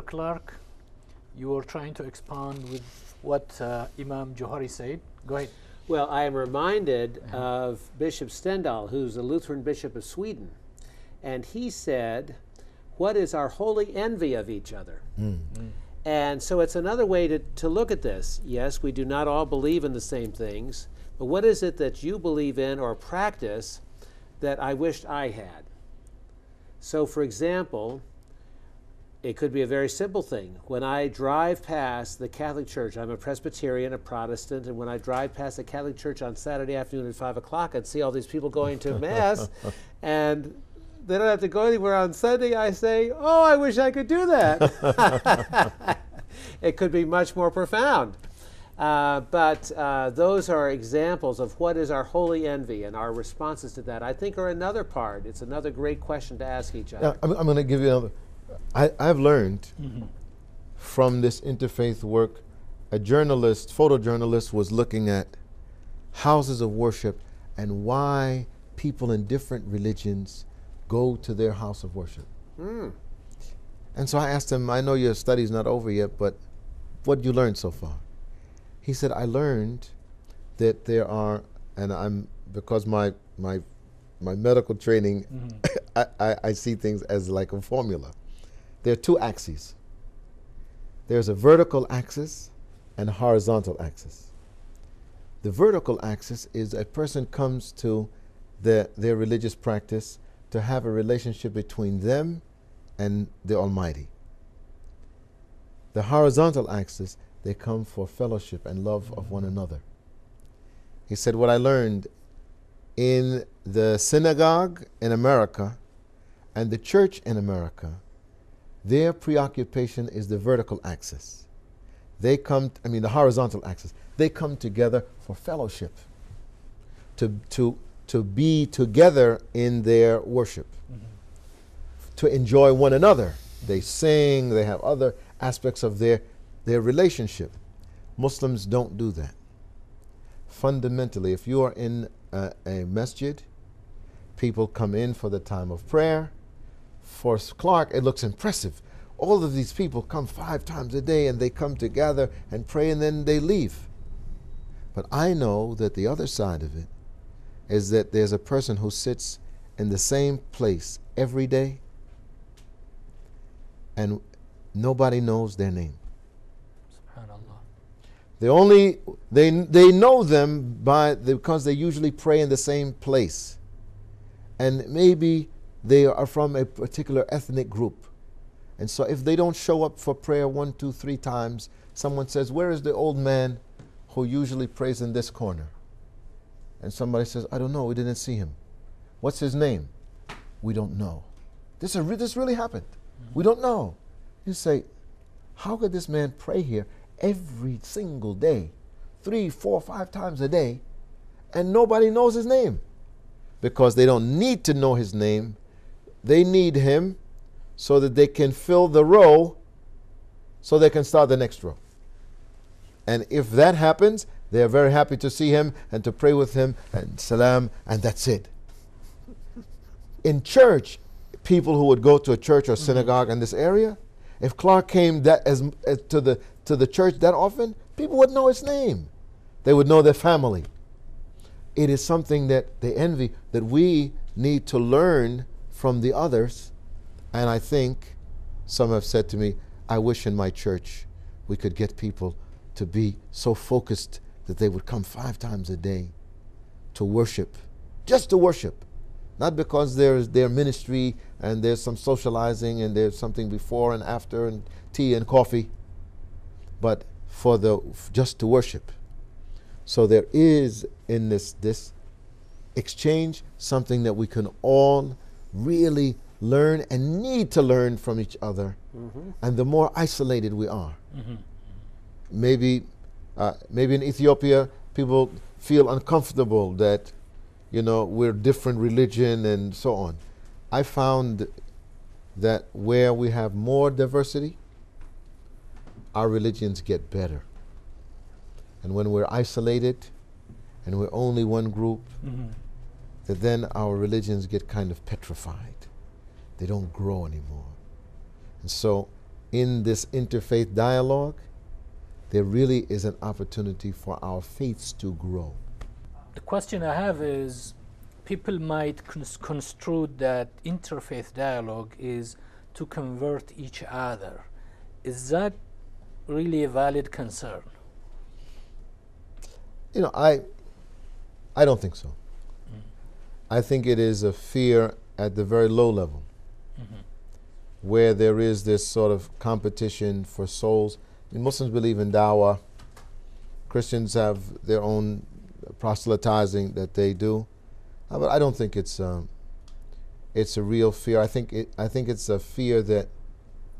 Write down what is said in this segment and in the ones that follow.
Clark, you were trying to expand with what Imam Johari said. Go ahead. Well, I am reminded of Bishop Stendhal, who's a Lutheran bishop of Sweden. And he said, what is our holy envy of each other? And so it's another way to look at this. Yes, we do not all believe in the same things, but what is it that you believe in or practice that I wished I had? So, for example, it could be a very simple thing. When I drive past the Catholic Church, I'm a Presbyterian, a Protestant, and when I drive past the Catholic Church on Saturday afternoon at 5 o'clock and see all these people going to Mass, and they don't have to go anywhere on Sunday, I say, oh, I wish I could do that. It could be much more profound. But those are examples of what is our holy envy, and our responses to that, I think, are another part. It's another great question to ask each other. Yeah, I'm going to give you another. I've learned from this interfaith work, a journalist, photojournalist, was looking at houses of worship and why people in different religions go to their house of worship. And so I asked him, I know your study's not over yet, but what did you learn so far? He said, I learned that there are, and because my medical training, I see things as like a formula. There are two axes. There's a vertical axis and a horizontal axis. The vertical axis is a person comes to their religious practice to have a relationship between them and the Almighty. The horizontal axis, they come for fellowship and love of one another. He said, what I learned in the synagogue in America and the church in America, their preoccupation is the vertical axis. They come, the horizontal axis. They come together for fellowship, to be together in their worship, to enjoy one another. They sing, they have other aspects of their relationship. Muslims don't do that. Fundamentally, if you are in a masjid, people come in for the time of prayer. For Clark, it looks impressive. All of these people come 5 times a day and they come to gather and pray and then they leave. But I know that the other side of it is that there's a person who sits in the same place every day and nobody knows their name. SubhanAllah. They know them because they usually pray in the same place. And maybe they are from a particular ethnic group. And so if they don't show up for prayer 1, 2, 3 times, someone says, where is the old man who usually prays in this corner? And somebody says, I don't know, we didn't see him. What's his name? We don't know. This really happened. We don't know. You say, how could this man pray here every single day, 3, 4, 5 times a day, and nobody knows his name? Because they don't need to know his name. They need him so that they can fill the row so they can start the next row. And if that happens, they are very happy to see him and to pray with him and salam, and that's it. In church, people who would go to a church or synagogue in this area, if Clark came to the church that often, people would know his name. They would know their family. It is something that they envy, that we need to learn from the others. And I think some have said to me, I wish in my church we could get people to be so focused that they would come 5 times a day to worship, just to worship. Not because there's their ministry and there's some socializing and there's something before and after and tea and coffee, but just to worship. So there is in this exchange something that we can all really learn and need to learn from each other. And the more isolated we are, maybe in Ethiopia people feel uncomfortable that we're different religion and so on. I found that where we have more diversity, our religions get better. And when we're isolated and we're only one group, that then our religions get kind of petrified. They don't grow anymore. And so in this interfaith dialogue, there really is an opportunity for our faiths to grow. The question I have is, people might construe that interfaith dialogue is to convert each other. Is that really a valid concern? You know, I don't think so. I think it is a fear at the very low level, where there is this sort of competition for souls. I mean, Muslims believe in dawah. Christians have their own proselytizing that they do, but I don't think it's a real fear. I think it's a fear that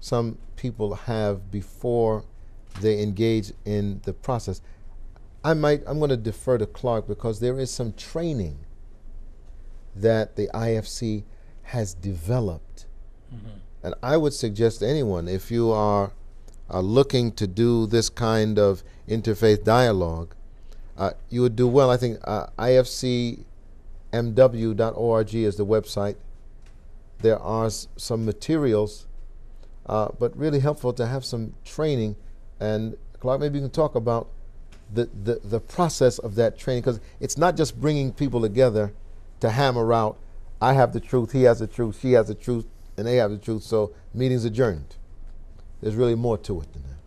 some people have before they engage in the process. I'm going to defer to Clark because there is some training that the IFC has developed. And I would suggest to anyone, if you are looking to do this kind of interfaith dialogue, you would do well. I think ifcmw.org is the website. There are some materials, but really helpful to have some training. And Clark, maybe you can talk about the process of that training, because it's not just bringing people together to hammer out, I have the truth, he has the truth, she has the truth, and they have the truth, so meeting's adjourned. There's really more to it than that.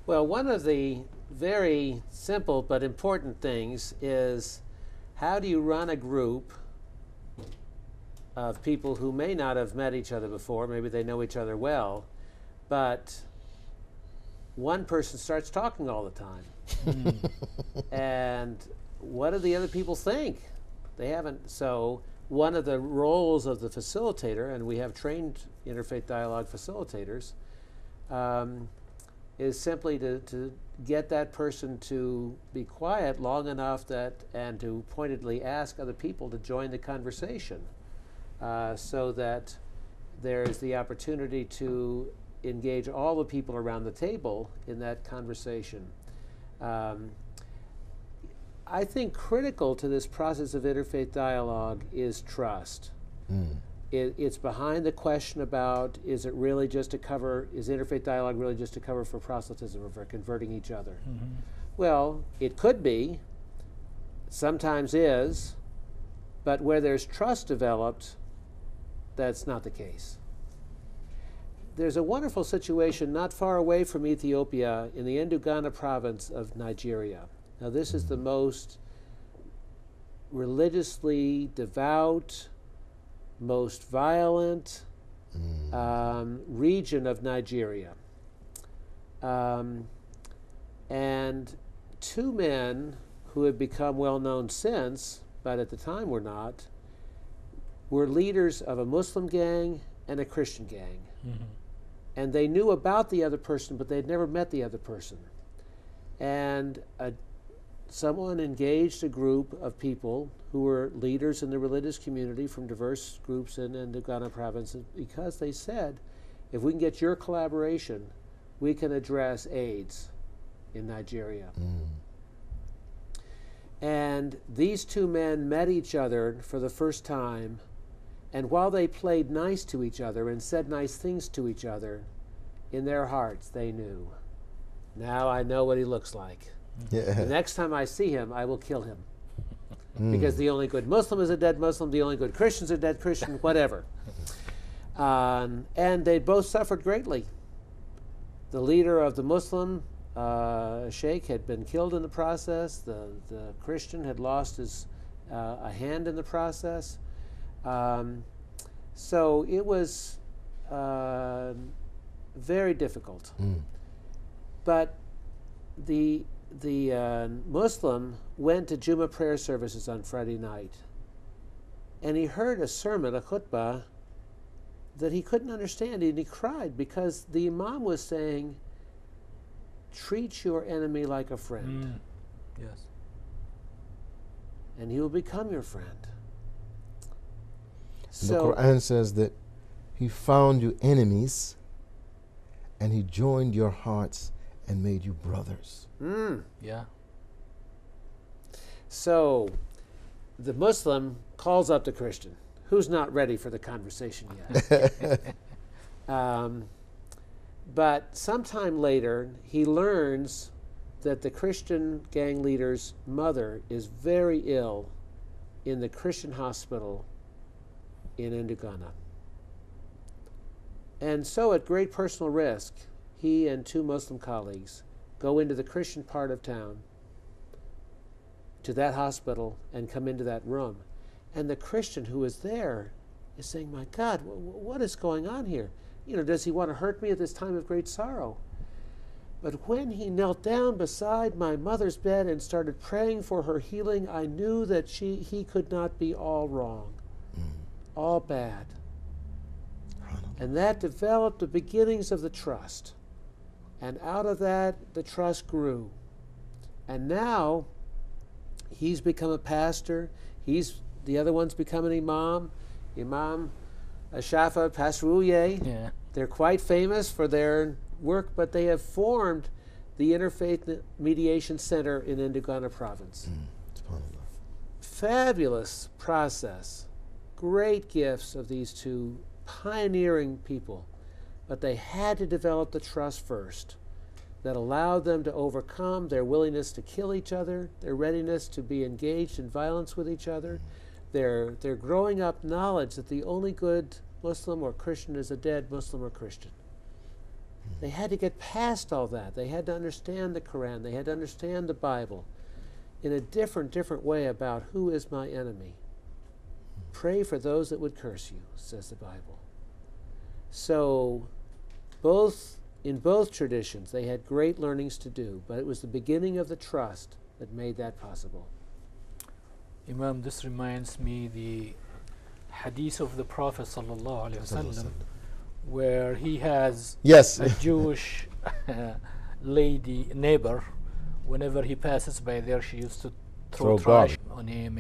Well, one of the very simple but important things is, how do you run a group of people who may not have met each other before, maybe they know each other well, but one person starts talking all the time. And what do the other people think? They haven't. So one of the roles of the facilitator, and we have trained interfaith dialogue facilitators, is simply to get that person to be quiet long enough and to pointedly ask other people to join the conversation, so that there is the opportunity to engage all the people around the table in that conversation. I think critical to this process of interfaith dialogue is trust. It's behind the question about, is interfaith dialogue really just a cover for proselytism or for converting each other? Well, it could be, sometimes is, but where there's trust developed, that's not the case. There's a wonderful situation not far away from Ethiopia in the Ndugana province of Nigeria. Now, this is the most religiously devout, most violent region of Nigeria. And two men who have become well known since, but at the time were not, were leaders of a Muslim gang and a Christian gang. And they knew about the other person, but they'd never met the other person. And someone engaged a group of people who were leaders in the religious community from diverse groups in the Ghana province, because they said, if we can get your collaboration, we can address AIDS in Nigeria. And these two men met each other for the first time, and while they played nice to each other and said nice things to each other, in their hearts they knew, now I know what he looks like. The next time I see him, I will kill him. Because the only good Muslim is a dead Muslim, the only good Christian is a dead Christian, whatever. And they both suffered greatly. The leader of the Muslim sheikh had been killed in the process. The Christian had lost a hand in the process. So it was very difficult. But the Muslim went to Jummah prayer services on Friday night, and he heard a sermon, a khutbah, that he couldn't understand, and he cried because the imam was saying, treat your enemy like a friend. Yes. And he will become your friend. The Quran says that he found you enemies and he joined your hearts and made you brothers. Yeah. So the Muslim calls up the Christian, who's not ready for the conversation yet. But sometime later, he learns that the Christian gang leader's mother is very ill in the Christian hospital in Indigana. And so, at great personal risk, he and two Muslim colleagues go into the Christian part of town to that hospital and come into that room. And the Christian who is there is saying, my God, what is going on here? You know, does he want to hurt me at this time of great sorrow? But when he knelt down beside my mother's bed and started praying for her healing, I knew that he could not be all wrong, all bad. And that developed the beginnings of the trust. And out of that, the trust grew. And now, he's become a pastor. The other one's become an imam. Imam Ashafa, Pastor Uye. Yeah. They're quite famous for their work, but they have formed the Interfaith Mediation Center in Indigana Province. Fabulous process. Great gifts of these two pioneering people. But they had to develop the trust first that allowed them to overcome their willingness to kill each other, their readiness to be engaged in violence with each other, their growing up knowledge that the only good Muslim or Christian is a dead Muslim or Christian. They had to get past all that. They had to understand the Quran. They had to understand the Bible in a different way about who is my enemy. Pray for those that would curse you, says the Bible. So in both traditions, they had great learnings to do, but it was the beginning of the trust that made that possible. Imam, this reminds me the hadith of the Prophet sallallahu alaihi wasallam, where he has a Jewish lady neighbor. Whenever he passes by there, she used to throw trash on him.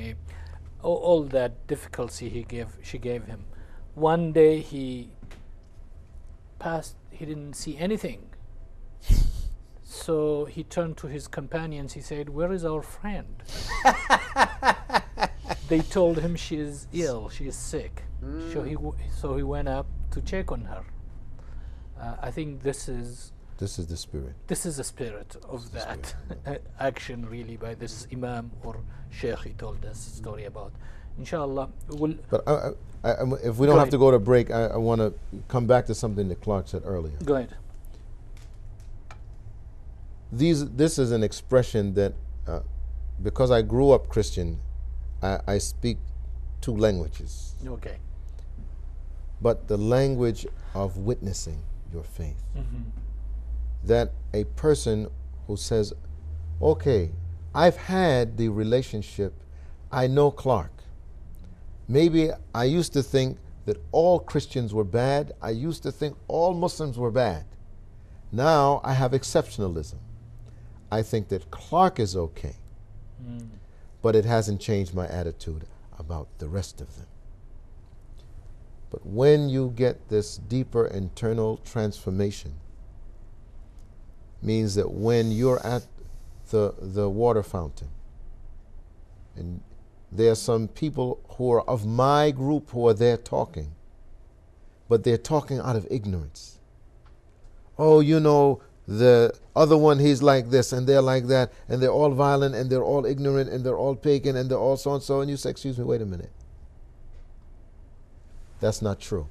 All that difficulty she gave him. One day he passed, he didn't see anything. So he turned to his companions. He said, "Where is our friend?" They told him she is ill, she is sick. So he went up to check on her. I think this is the spirit. This is the spirit of that action, really, by this imam or sheikh he told us a story about. Inshallah, we'll. But if we don't have to go to break, I want to come back to something that Clark said earlier. Go ahead. This is an expression that, because I grew up Christian, I speak two languages. Okay. But the language of witnessing your faith. That a person who says, okay, I've had the relationship, I know Clark. Maybe I used to think that all Christians were bad. I used to think all Muslims were bad. Now I have exceptionalism. I think that Clark is okay. But it hasn't changed my attitude about the rest of them. But when you get this deeper internal transformation, means that when you're at the water fountain, and there are some people who are of my group who are there talking, but they're talking out of ignorance. Oh, you know, the other one, he's like this and they're like that, and they're all violent and they're all ignorant and they're all pagan and they're all so and so, and you say, excuse me, wait a minute. That's not true.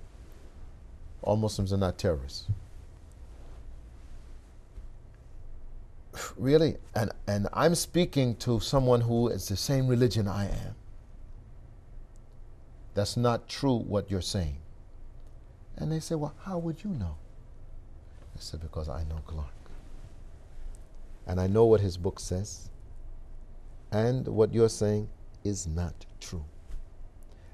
All Muslims are not terrorists. Really? And I'm speaking to someone who is the same religion I am. That's not true what you're saying. And they say, well, how would you know? I said, because I know Clark. And I know what his book says. And what you're saying is not true.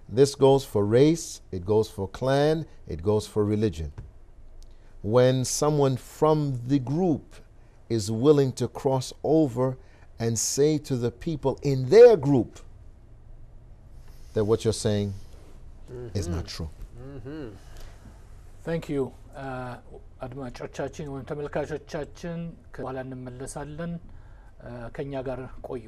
This goes for race, it goes for clan, it goes for religion. When someone from the group is willing to cross over and say to the people in their group that what you're saying is not true. Thank you. አድማጮቻችን ወይም ተመልካቾቻችን በኋላ እንመለሳለን። ከኛ ጋር ቆዩ።